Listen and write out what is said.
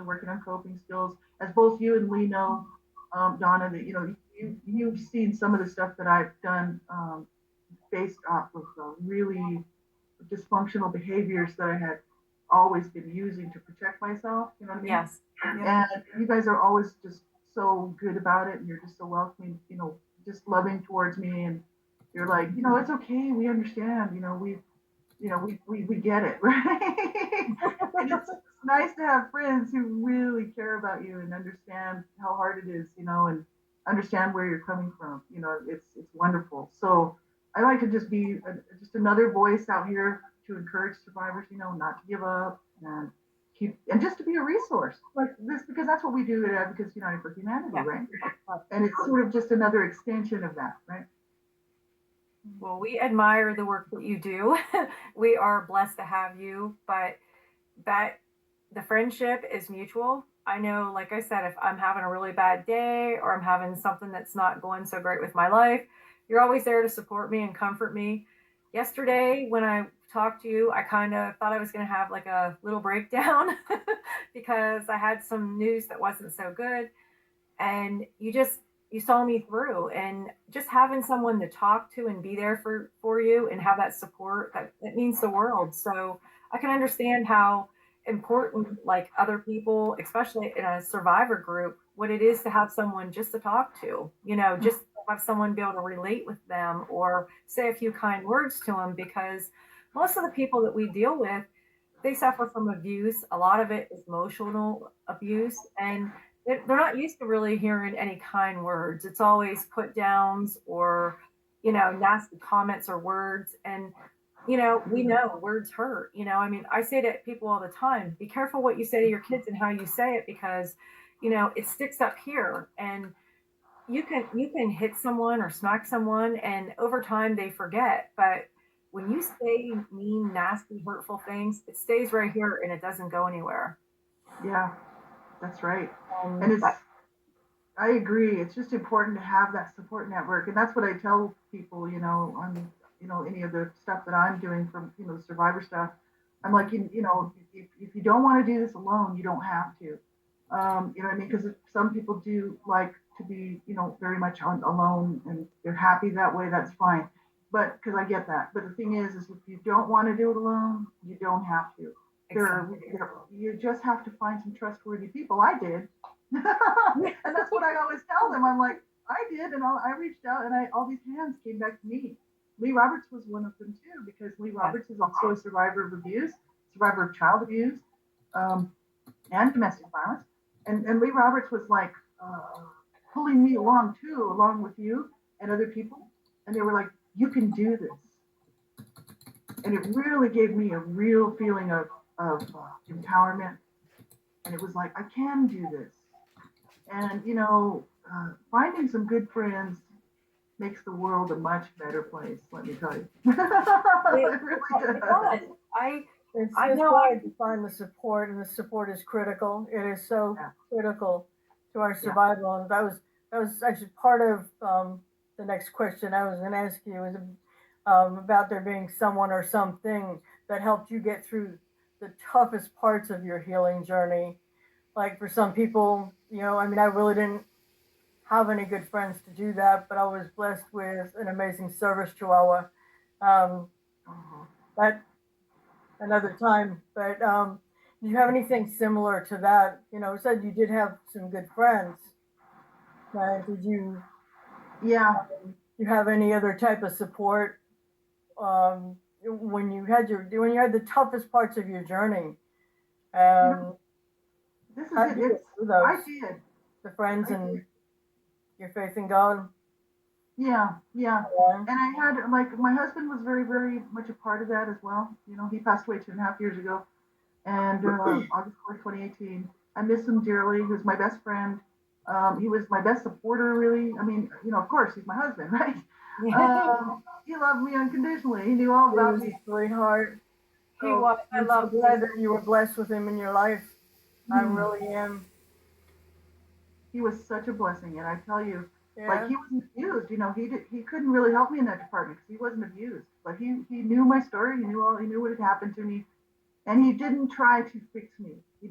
working on coping skills. As both you and Lee know, Donna, that you've seen some of the stuff that I've done based off of really dysfunctional behaviors that I had always been using to protect myself. You know what I mean? Yes. And you guys are always just so good about it, and you're just so welcoming. Just loving towards me, and you're like, it's okay. We understand. We get it, right? And it's nice to have friends who really care about you and understand how hard it is, and understand where you're coming from. It's wonderful. So I like to just be just another voice out here to encourage survivors, not to give up and just to be a resource like this, because that's what we do at Advocates United for Humanity, right? And it's sort of just another extension of that, right? Well, we admire the work that you do. We are blessed to have you, but the friendship is mutual. I know, like I said, if I'm having a really bad day or I'm having something that's not going so great with my life, you're always there to support me and comfort me. Yesterday, when I talked to you, I kind of thought I was going to have like a little breakdown because I had some news that wasn't so good. And you saw me through, and just having someone to talk to and be there for you and have that support, that means the world. So I can understand how important, like, other people, especially in a survivor group, what it is to have someone just to talk to, just have someone be able to relate with them or say a few kind words to them, because most of the people that we deal with, they suffer from abuse. A lot of it is emotional abuse, and they're not used to really hearing any kind words. It's always put downs or, nasty comments or words. And, we know words hurt. I mean, I say to people all the time, be careful what you say to your kids and how you say it, because, it sticks up here, and you can hit someone or smack someone, and over time they forget. But when you say mean, nasty, hurtful things, it stays right here and it doesn't go anywhere. Yeah, that's right. And But I agree. It's just important to have that support network. And that's what I tell people, on, any of the stuff that I'm doing from, the survivor stuff. I'm like, if you don't want to do this alone, you don't have to. You know what I mean? Because some people do like to be, very much alone, and they're happy that way. That's fine. But because I get that. But the thing is if you don't want to do it alone, you don't have to. exactly. You just have to find some trustworthy people. I did. And that's what I always tell them. I'm like, I did, and I reached out, and all these hands came back to me. Lee Roberts was one of them too, because Lee Roberts is also a survivor of abuse, survivor of child abuse, and domestic violence. And Lee Roberts was like pulling me along too, along with you and other people. And they were like, you can do this. And it really gave me a real feeling of empowerment. And it was like, I can do this. And, finding some good friends makes the world a much better place, let me tell you. It really does. I It's know. hard to find the support, and the support is critical. It is so critical to our survival. And that was actually part of the next question I was going to ask you, is about there being someone or something that helped you get through the toughest parts of your healing journey. Like for some people, I mean, I really didn't have any good friends to do that, but I was blessed with an amazing service chihuahua. Um, that another time, but do you have anything similar to that? You said you did have some good friends. Did you? Yeah. You have any other type of support when you had the toughest parts of your journey? This is How it. did you get through those? I did. The friends and your faith in God. Yeah. And I had, like, my husband was very, very much a part of that as well. He passed away 2.5 years ago, and August 4th, 2018. I miss him dearly. He was my best friend. He was my best supporter, really. I mean, of course, he's my husband, right? He loved me unconditionally. He knew all about me. Sweetheart. He was. I'm so glad that you were blessed with him in your life. I really am. He was such a blessing, and I tell you, Yeah. like, he wasn't abused. He couldn't really help me in that department because he wasn't abused. But he knew my story. He knew what had happened to me, and he didn't try to fix me. He